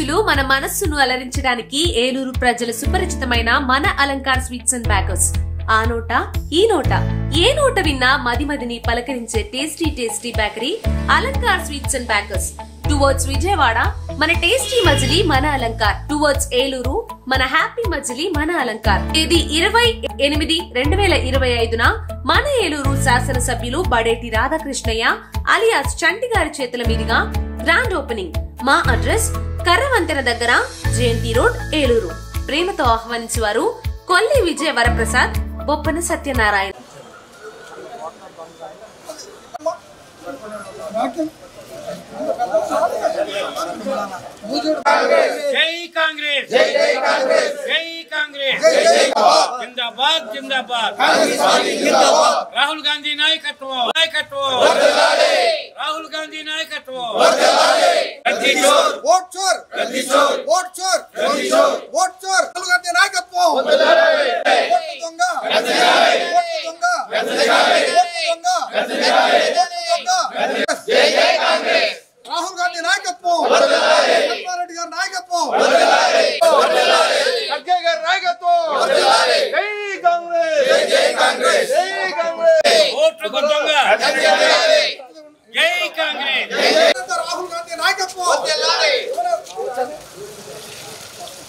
రుచులు మన మనస్సును అలరించడానికి ఏలూరు ప్రజల సుపరిచితమైన మన అలంకార్ స్వీట్స్ అండ్ బేకర్స్. ఆ నోట ఈ నోట ఏ నోట విన్నా మదిమదిని పలకరించే tasty bakery Alankar sweets and bakers. Towards Vijayawada మన టేస్టీ మజిలీ మన అలంకార్, టువర్డ్స్ ఏలూరు మన హ్యాపీ మజిలీ మన అలంకార్. ఇది 20/8/2025 మన ఏలూరు శాసనసభ్యులు బడేటి రాధాకృష్ణయ్య అలియాస్ చంటి గారి చేతుల మీదుగా గ్రాండ్ ఓపెనింగ్. మా అడ్రస్ కర్రవంతెన దగ్గర జయంతి రోడ్, ఏలూరు. ప్రేమతో ఆహ్వానించేవారు కొల్లి విజయ వరప్రసాద్, బొప్పన సత్యనారాయణ. జై కాంగ్రెస్, జై కాంగ్రెస్, జై కాంగ్రెస్, జిందాబాద్ జిందాబాద్, రాహుల్ గాంధీ నాయకత్వం, రాహుల్ గాంధీ నాయకత్వం. రాహుల్ గాంధీ నాయకత్వం, రెడ్డి గారి నాయకత్వం, ఖర్గే గారి నాయకత్వం. జై కాంగ్రెస్, జై కాంగ్రెస్, జై కాంగ్రెస్. ఓట్లకు దొంగ, జై కాంగ్రెస్. రాహుల్ గాంధీ నాయకత్వం,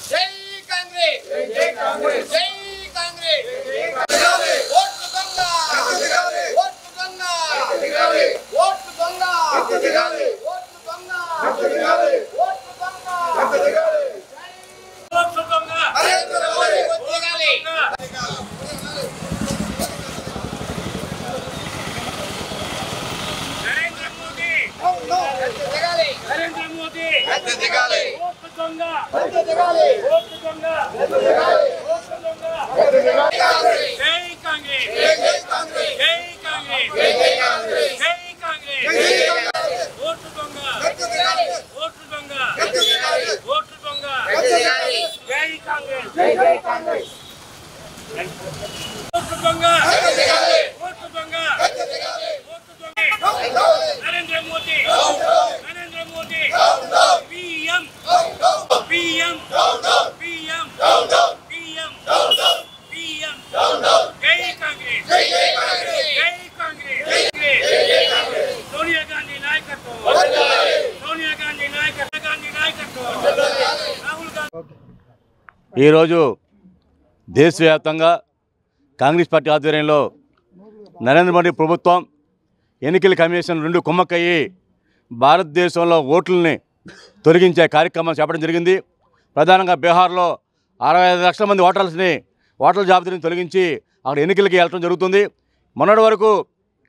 జై కాంగ్రెస్, జై కాంగ్రెస్, జై కాంగ్రెస్. ఓట్లు దొంగ, ఓట్లు దొంగ, ఓట్లు దొంగ, ఓట్లు దొంగ, ఓట్లు దొంగ. నరేంద్ర మోడీ వచ్చేయాలి. నరేంద్ర మోదీ, నరేంద్ర మోదీ, ఓట్లు దొంగ, ఓట్లు దొంగ, ఓట్లు దొంగ. జై కాంగ్రెస్, జై కాంగ్రెస్, జై కాంగ్రెస్, జై కాంగ్రెస్, జై కాంగ్రెస్. ఓట్లు దొంగ, ఓట్లు దొంగ, ఓట్లు దొంగ. జై కాంగ్రెస్, జై కాంగ్రెస్. ఓట్లు దొంగ, ఓట్లు దొంగ, ఓట్లు దొంగ. Narendra Modi, Narendra Modi, PM, PM, PM, PM, PM. జై కాంగ్రెస్, జై కాంగ్రెస్, జై కాంగ్రెస్. సోనియా గాంధీ నాయకత్వం, సోనియా గాంధీ నాయకత్వం, గాంధీ నాయకత్వం. రాహుల్ గాంధీ. ఈరోజు దేశవ్యాప్తంగా కాంగ్రెస్ పార్టీ ఆధ్వర్యంలో నరేంద్ర మోడీ ప్రభుత్వం, ఎన్నికల కమిషన్ రెండు కుమ్మక్కయ్యి భారతదేశంలో ఓట్లని తొలగించే కార్యక్రమం చేపట్టడం జరిగింది. ప్రధానంగా బీహార్లో 65 లక్షల మంది ఓటర్ల జాబితాని తొలగించి అక్కడ ఎన్నికలకి వెళ్ళడం జరుగుతుంది. మొన్నటి వరకు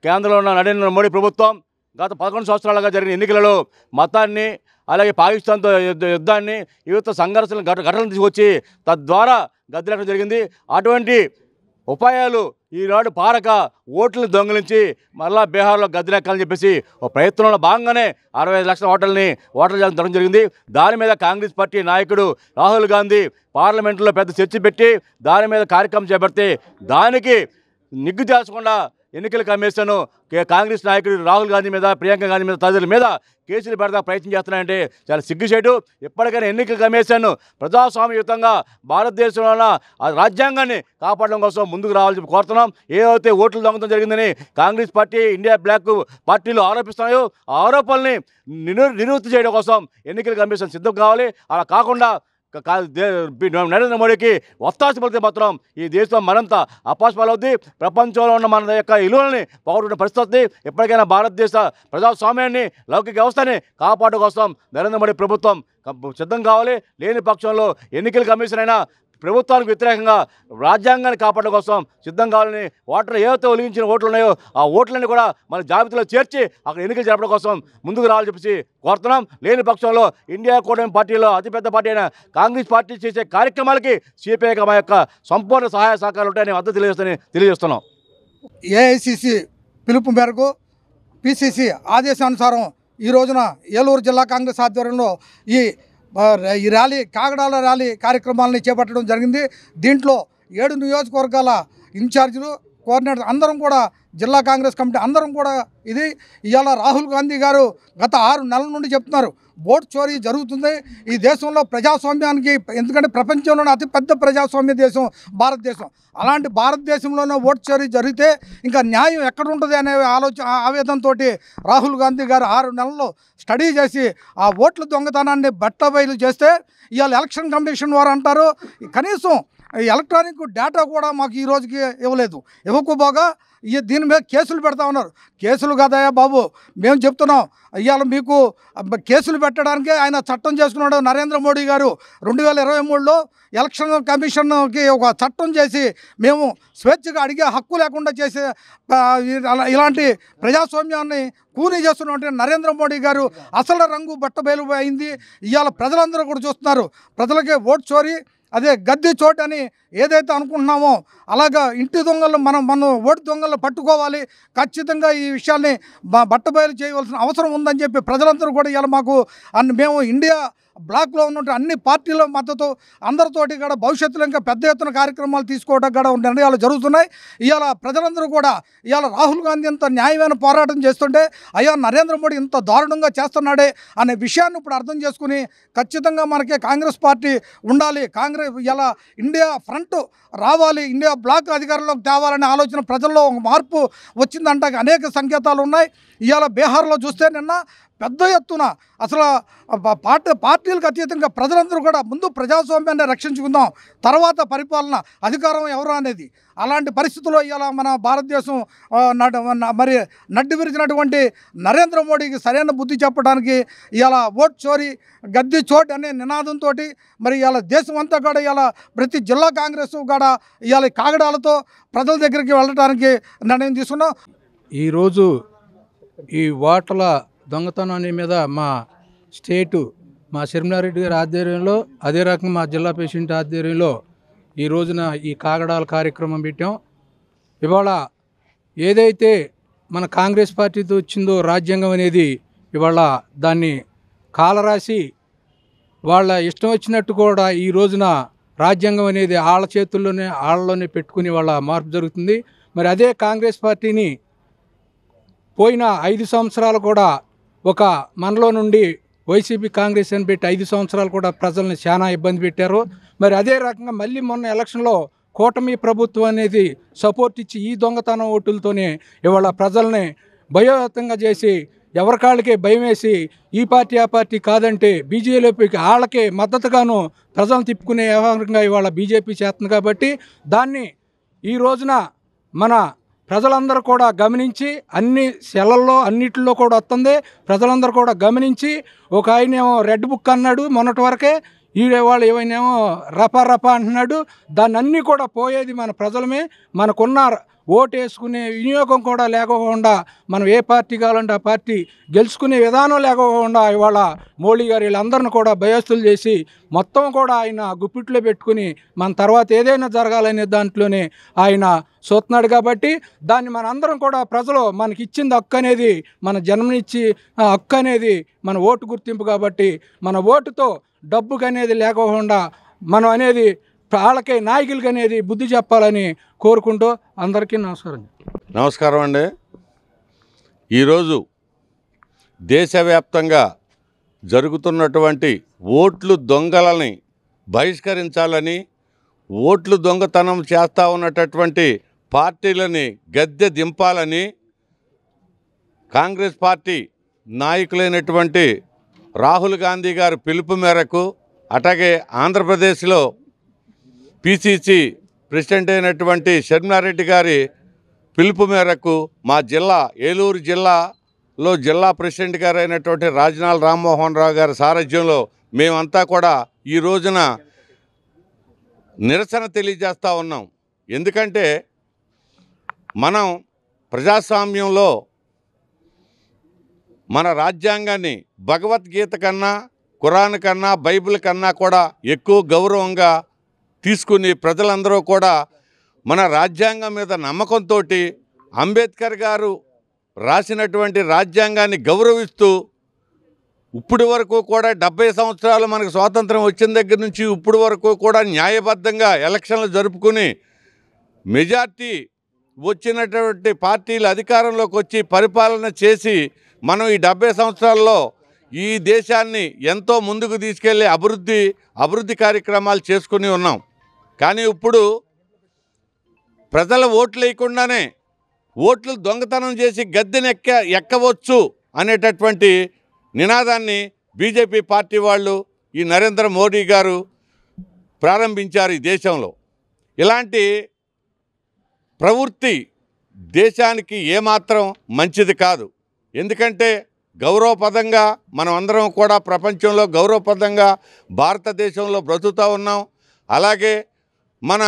కేంద్రంలో ఉన్న నరేంద్ర మోడీ ప్రభుత్వం గత 11 సంవత్సరాలుగా జరిగిన ఎన్నికలలో మతాన్ని, అలాగే పాకిస్తాన్తో యుద్ధాన్ని, యువత సంఘర్షణ ఘటనలు తీసుకొచ్చి తద్వారా గద్దెలెక్కడం జరిగింది. అటువంటి ఉపాయాలు ఈనాడు పారక ఓట్లను దొంగిలించి మళ్ళా బీహార్లో గద్దెలెక్కాలని చెప్పేసి ఒక ప్రయత్నంలో భాగంగానే 65 లక్షల ఓటర్లు జరగడం జరిగింది. దాని మీద కాంగ్రెస్ పార్టీ నాయకుడు రాహుల్ గాంధీ పార్లమెంట్లో పెద్ద చర్చ పెట్టి దాని మీద కార్యక్రమం చేపడితే దానికి నిగ్గు తేల్చకుండా ఎన్నికల కమిషన్ కాంగ్రెస్ నాయకుడు రాహుల్ గాంధీ మీద, ప్రియాంక గాంధీ మీద, తదితరుల మీద కేసులు పెడతా ప్రయత్నం చేస్తున్నాయంటే చాలా సిగ్గుచేటు. ఎప్పటికైనా ఎన్నికల కమిషన్ ప్రజాస్వామ్యయుతంగా భారతదేశంలో ఉన్న రాజ్యాంగాన్ని కాపాడడం కోసం ముందుకు రావాలని కోరుతున్నాం. ఏదైతే ఓట్లు దొంగతనం జరిగిందని కాంగ్రెస్ పార్టీ, ఇండియా బ్లాక్ పార్టీలు ఆరోపిస్తున్నాయో ఆ ఆరోపణల్ని నివృత్తి చేయడం కోసం ఎన్నికల కమిషన్ సిద్ధం కావాలి. అలా కాకుండా నరేంద్ర మోడీకి ఒత్తాసు పడితే మాత్రం ఈ దేశం మరింత అపాస్పాలవుద్ది. ప్రపంచంలో ఉన్న మన యొక్క విలువలని పోగొట్టుకునే పరిస్థితి. ఎప్పటికైనా భారతదేశ ప్రజాస్వామ్యాన్ని, లౌకిక వ్యవస్థని కాపాడడం కోసం నరేంద్ర మోడీ ప్రభుత్వం సిద్ధం కావాలి. లేని పక్షంలో ఎన్నికల కమిషన్ అయినా ప్రభుత్వానికి వ్యతిరేకంగా రాజ్యాంగాన్ని కాపాడడం కోసం సిద్ధం కావాలని, ఓటర్లు ఏవైతే ఒలిగించిన ఓట్లు ఉన్నాయో ఆ ఓట్లని కూడా మన జాబితాలో చేర్చి అక్కడ ఎన్నికలు జరపడం కోసం ముందుకు రావాలని చెప్పేసి కోరుతున్నాం. లేని పక్షంలో ఇండియా కూటమి పార్టీలో అతిపెద్ద పార్టీ అయిన కాంగ్రెస్ పార్టీ చేసే కార్యక్రమాలకి సిపిఐకి మా యొక్క సంపూర్ణ సహాయ సహకారాలు ఉంటాయని మద్దతు తెలియజేస్తున్నాం. ఏఐసిసి పిలుపు మేరకు పిసిసి ఆదేశానుసారం ఈ రోజున ఏలూరు జిల్లా కాంగ్రెస్ ఆధ్వర్యంలో ఈ ర్యాలీ, కాగడాల ర్యాలీ కార్యక్రమాలని చేపట్టడం జరిగింది. దీంట్లో 7 నియోజకవర్గాల ఇన్ఛార్జీలు, కోఆర్డినేటర్ అందరం కూడా జిల్లా కాంగ్రెస్ కమిటీ అందరం కూడా ఇది ఇవాళ రాహుల్ గాంధీ గారు గత 6 నెలల నుండి చెప్తున్నారు ఓట్ చోరీ జరుగుతుంది ఈ దేశంలో ప్రజాస్వామ్యానికి, ఎందుకంటే ప్రపంచంలోనే అతిపెద్ద ప్రజాస్వామ్య దేశం భారతదేశం. అలాంటి భారతదేశంలోనే ఓట్ చోరీ జరిగితే ఇంకా న్యాయం ఎక్కడ ఉంటుంది అనే ఆవేదనతో రాహుల్ గాంధీ గారు 6 నెలల్లో స్టడీ చేసి ఆ ఓట్ల దొంగతనాన్ని బట్టబయలు చేస్తే ఇవాళ ఎలక్షన్ కమిషన్ వారు అంటారు కనీసం ఎలక్ట్రానిక్ డేటా కూడా మాకు ఈ రోజుకి ఇవ్వలేదు. ఇవ్వకపోగా దీని మీద కేసులు పెడతా ఉన్నారు. కేసులు కదయ్యా బాబు, మేము చెప్తున్నాం ఇవాళ మీకు కేసులు పెట్టడానికే ఆయన చట్టం చేసుకున్నాడు నరేంద్ర మోడీ గారు 2023లో ఎలక్షన్ కమిషన్కి ఒక చట్టం చేసి మేము స్వేచ్ఛగా అడిగే హక్కు లేకుండా చేసే ఇలాంటి ప్రజాస్వామ్యాన్ని కూనీ చేస్తున్నటువంటి నరేంద్ర మోడీ గారు అసలు రంగు బట్టబయలు అయింది. ఇవాళ ప్రజలందరూ కూడా చూస్తున్నారు. ప్రజలకే ఓట్ చోరీ, అదే గద్దె చోటు అని ఏదైతే అనుకుంటున్నామో అలాగా ఇంటి దొంగలు మనం ఓటు దొంగలు పట్టుకోవాలి, ఖచ్చితంగా ఈ విషయాన్ని బట్టబయలు చేయవలసిన అవసరం ఉందని చెప్పి ప్రజలందరూ కూడా ఇవాళ మాకు మేము ఇండియా బ్లాక్లో ఉన్నటువంటి అన్ని పార్టీల మద్దతు అందరితోటి కూడా భవిష్యత్తులో ఇంకా పెద్ద ఎత్తున కార్యక్రమాలు తీసుకోవడం కూడా నిర్ణయాలు జరుగుతున్నాయి. ఇవాళ ప్రజలందరూ కూడా ఇవాళ రాహుల్ గాంధీ ఇంత న్యాయమైన పోరాటం చేస్తుంటే అయ్యా నరేంద్ర మోడీ ఇంత దారుణంగా చేస్తున్నాడే అనే విషయాన్ని ఇప్పుడు అర్థం చేసుకుని ఖచ్చితంగా మనకి కాంగ్రెస్ పార్టీ ఉండాలి, కాంగ్రెస్ ఇలా ఇండియా ఫ్రంట్ రావాలి, ఇండియా బ్లాక్ అధికారంలోకి తేవాలనే ఆలోచన ప్రజల్లో ఒక మార్పు వచ్చిందంటే అనేక సంకేతాలు ఉన్నాయి. ఇవాళ బీహార్లో చూస్తే నిన్న పెద్ద ఎత్తున అసలు పార్టీలకు అతీతంగా ప్రజలందరూ కూడా ముందు ప్రజాస్వామ్యాన్ని రక్షించుకుందాం, తర్వాత పరిపాలన అధికారం ఎవరు అనేది అలాంటి పరిస్థితుల్లో ఇవాళ మన భారతదేశం మరి నడ్డి విరిచినటువంటి నరేంద్ర మోడీకి సరైన బుద్ధి చెప్పడానికి ఇవాళ ఓట్ చోరీ గద్దె చోటు అనే నినాదంతో మరి ఇవాళ దేశం అంతా కూడా ఇవాళ ప్రతి జిల్లా కాంగ్రెస్ కూడా ఇవాళ కాగడాలతో ప్రజల దగ్గరికి వెళ్ళడానికి నిర్ణయం తీసుకున్నాం. ఈరోజు ఈ ఓట్ల దొంగతనం మీద మా స్టేటు మా శర్మిలారెడ్డి గారి ఆధ్వర్యంలో, అదే రకంగా మా జిల్లా ప్రెసిడెంట్ ఆధ్వర్యంలో ఈ రోజున ఈ కాగడాల కార్యక్రమం పెట్టాం. ఇవాళ ఏదైతే మన కాంగ్రెస్ పార్టీతో వచ్చిందో రాజ్యాంగం అనేది ఇవాళ దాన్ని కాలరాసి వాళ్ళ ఇష్టం వచ్చినట్టు కూడా ఈ రోజున రాజ్యాంగం అనేది వాళ్ళ చేతుల్లోనే పెట్టుకుని వాళ్ళ మార్పు జరుగుతుంది. మరి అదే కాంగ్రెస్ పార్టీని పోయిన 5 సంవత్సరాలు కూడా ఒక మనలో నుండి వైసీపీ కాంగ్రెస్ అని పెట్టి 5 సంవత్సరాలు కూడా ప్రజల్ని చాలా ఇబ్బంది పెట్టారు. మరి అదే రకంగా మళ్ళీ మొన్న ఎలక్షన్లో కూటమి ప్రభుత్వం అనేది సపోర్ట్ ఇచ్చి ఈ దొంగతనం ఓటులతోనే ఇవాళ ప్రజల్ని భయోతంగా చేసి ఎవరికాళ్ళకే భయం వేసి ఈ పార్టీ ఆ పార్టీ కాదంటే బీజేపీకి వాళ్ళకే మద్దతుగాను ప్రజలను తిప్పుకునే వ్యవహారంగా ఇవాళ బీజేపీ చేస్తుంది. కాబట్టి దాన్ని ఈ రోజున మన ప్రజలందరూ కూడా గమనించి అన్ని సెలల్లో అన్నిటిలో కూడా వస్తుంది. ప్రజలందరూ కూడా గమనించి ఒక ఆయనేమో రెడ్ బుక్ అన్నాడు మొన్నటి వరకే, ఈడేవాళ్ళు ఏమైనామో రపా అంటున్నాడు. దాన్ని అన్నీ కూడా పోయేది మన ప్రజలమే. మనకున్న ఓటు వేసుకునే వినియోగం కూడా లేకోకుండా మనం ఏ పార్టీ కావాలంటే ఆ పార్టీ గెలుచుకునే విధానం లేకోకుండా ఇవాళ మోడీ గారు వీళ్ళందరిని కూడా భయస్తులు చేసి మొత్తం కూడా ఆయన గుప్పిట్లో పెట్టుకుని మన తర్వాత ఏదైనా జరగాలనే దాంట్లోనే ఆయన చూస్తున్నాడు. కాబట్టి దాన్ని మనందరం కూడా ప్రజలు మనకి ఇచ్చింది హక్కు అనేది, మన జన్మనిచ్చి హక్కు అనేది మన ఓటు గుర్తింపు. కాబట్టి మన ఓటుతో డబ్బుకి అనేది లేకోకుండా మనం అనేది వాళ్ళకే నాయకులకి అనేది బుద్ధి చెప్పాలని కోరుకుంటూ అందరికీ నమస్కారం అండి. ఈరోజు దేశవ్యాప్తంగా జరుగుతున్నటువంటి ఓట్లు దొంగలని బహిష్కరించాలని, ఓట్లు దొంగతనం చేస్తూ ఉన్నటువంటి పార్టీలని గద్దె దింపాలని కాంగ్రెస్ పార్టీ నాయకులైనటువంటి రాహుల్ గాంధీ గారి పిలుపు మేరకు, అట్లాగే ఆంధ్రప్రదేశ్లో పిసిసి ప్రెసిడెంట్ అయినటువంటి శర్మిలారెడ్డి గారి పిలుపు మేరకు మా జిల్లా ఏలూరు జిల్లాలో జిల్లా ప్రెసిడెంట్ గారు అయినటువంటి రాజనాల రామ్మోహన్ రావు గారి సారథ్యంలో మేమంతా కూడా ఈ రోజున నిరసన తెలియజేస్తూ ఉన్నాం. ఎందుకంటే మనం ప్రజాస్వామ్యంలో మన రాజ్యాంగాన్ని భగవద్గీత కన్నా, ఖురాన్ కన్నా, బైబిల్ కన్నా కూడా ఎక్కువ గౌరవంగా తీసుకుని ప్రజలందరూ కూడా మన రాజ్యాంగం మీద నమ్మకంతో అంబేద్కర్ గారు రాసినటువంటి రాజ్యాంగాన్ని గౌరవిస్తూ ఇప్పుడు వరకు కూడా 70 సంవత్సరాలు మనకు స్వాతంత్రం వచ్చిన దగ్గర నుంచి ఇప్పుడు వరకు కూడా న్యాయబద్ధంగా ఎలక్షన్లు జరుపుకుని మెజార్టీ వచ్చినటువంటి పార్టీలు అధికారంలోకి వచ్చి పరిపాలన చేసి మనం ఈ 70 సంవత్సరాల్లో ఈ దేశాన్ని ఎంతో ముందుకు తీసుకెళ్లే అభివృద్ధి కార్యక్రమాలు చేసుకుని ఉన్నాం. కానీ ఇప్పుడు ప్రజల ఓట్లు వేయకుండానే ఓట్లు దొంగతనం చేసి గద్దెని ఎక్కవచ్చు అనేటటువంటి నినాదాన్ని బీజేపీ పార్టీ వాళ్ళు, ఈ నరేంద్ర మోడీ గారు ప్రారంభించారు ఈ దేశంలో. ఇలాంటి ప్రవృత్తి దేశానికి ఏమాత్రం మంచిది కాదు. ఎందుకంటే గౌరవపదంగా మనం అందరం కూడా ప్రపంచంలో గౌరవపదంగా భారతదేశంలో బ్రతుకుతూ ఉన్నాం. అలాగే మన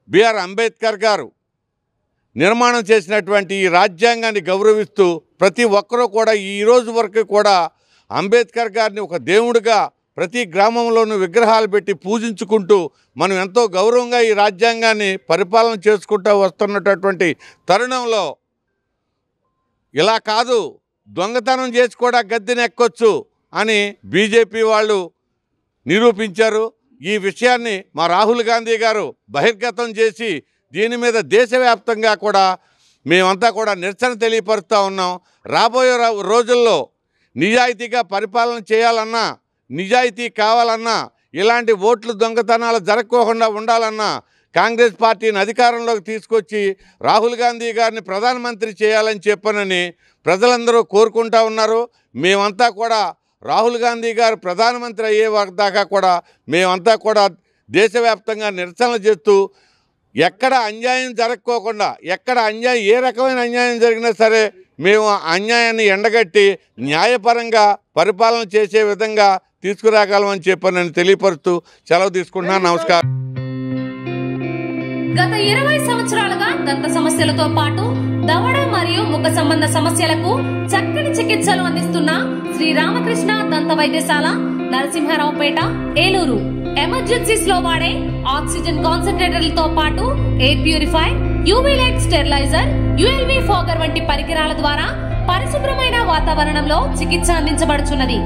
బిఆర్ అంబేద్కర్ గారు నిర్మాణం చేసినటువంటి ఈ రాజ్యాంగాన్ని గౌరవిస్తూ ప్రతి ఒక్కరూ కూడా ఈ రోజు వరకు కూడా అంబేద్కర్ గారిని ఒక దేవుడిగా ప్రతి గ్రామంలోనూ విగ్రహాలు పెట్టి పూజించుకుంటూ మనం ఎంతో గౌరవంగా ఈ రాజ్యాంగాన్ని పరిపాలన చేసుకుంటూ వస్తున్నటువంటి తరుణంలో ఇలా కాదు, దొంగతనం చేసి కూడా గద్దెని ఎక్కొచ్చు అని బీజేపీ వాళ్ళు నిరూపించారు. ఈ విషయాన్ని మా రాహుల్ గాంధీ గారు బహిర్గతం చేసి దీని మీద దేశవ్యాప్తంగా కూడా మేమంతా కూడా నిరసన తెలియపరుస్తూ ఉన్నాం. రాబోయే రోజుల్లో నిజాయితీగా పరిపాలన చేయాలన్నా, నిజాయితీ కావాలన్నా, ఇలాంటి ఓట్లు దొంగతనాలు జరగకోకుండా ఉండాలన్నా కాంగ్రెస్ పార్టీని అధికారంలోకి తీసుకొచ్చి రాహుల్ గాంధీ గారిని ప్రధానమంత్రి చేయాలని చెప్పనని ప్రజలందరూ కోరుకుంటా ఉన్నారు. మేమంతా కూడా రాహుల్ గాంధీ గారు ప్రధానమంత్రి అయ్యే దాకా కూడా మేమంతా కూడా దేశవ్యాప్తంగా నిరసనలు చేస్తూ ఎక్కడ అన్యాయం జరగకోకుండా, ఎక్కడ ఏ రకమైన అన్యాయం జరిగినా సరే మేము అన్యాయాన్ని ఎండగట్టి న్యాయపరంగా పరిపాలన చేసే విధంగా తీసుకురాగలమని చెప్పని తెలియపరుస్తూ సెలవు తీసుకుంటున్నాను. నమస్కారం. గత 20 సంవత్సరాలుగా దంత సమస్యలతో పాటు దవడ మరియు ముఖ సంబంధ సమస్యలకు చక్కని చికిత్సలు అందిస్తున్న శ్రీ రామకృష్ణ దంత వైద్యశాల, నరసింహారావుపేట, ఏలూరు. ఎమర్జెన్సీస్ లో వాడే ఆక్సిజన్ కాన్సంట్రేటర్లతో పాటు air purifier, UV light steriliser, ULV fogger వంటి పరికరాల ద్వారా పరిశుభ్రమైన వాతావరణంలో చికిత్స అందించబడుచున్నది.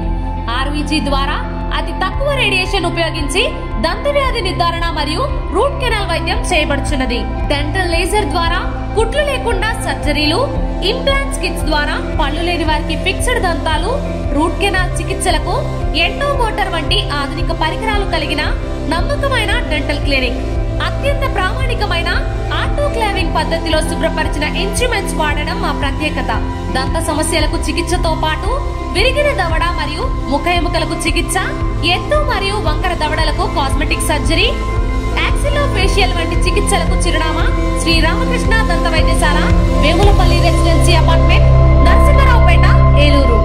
ఆర్వీజీ ద్వారా అతి తక్కువ రేడియేషన్ ఉపయోగించి దంత వ్యాధి నిర్ధారణ మరియు రూట్ కెనాల్ వైద్యం చేయబడుచున్నది. డెంటల్ లేజర్ ద్వారా కుట్లు లేకుండా సర్జరీలు, ఇంప్లాంట్స్ కిట్స్ ద్వారా పళ్ళు లేని వారికి ఫిక్స్డ్ దంతాలు, రూట్ కెనాల్ చికిత్సలకు ఎండో మోటార్ వంటి ఆధునిక పరికరాలు కలిగిన నమ్మకమైన డెంటల్ క్లినిక్. అత్యంత ప్రామాణికమైన ఆటోక్లావింగ్ పద్ధతిలో శుభ్రపరిచిన ఇన్స్ట్రుమెంట్స్ వాడడం మా ప్రత్యేకత. దంత సమస్యలకు చికిత్సతో పాటు విరిగిన దవడ మరియు ముఖ ఎముకలకు చికిత్స, ఎత్తు మరియు వంకర దవడలకు కాస్మెటిక్ సర్జరీ, యాక్సిలోఫేషియల్ వంటి చికిత్సలకు చిరునామా శ్రీ రామకృష్ణ దంత వైద్యశాల, వేములపల్లి రెసిడెన్సీ అపార్ట్మెంట్, నరసింహారావుపేట, ఏలూరు.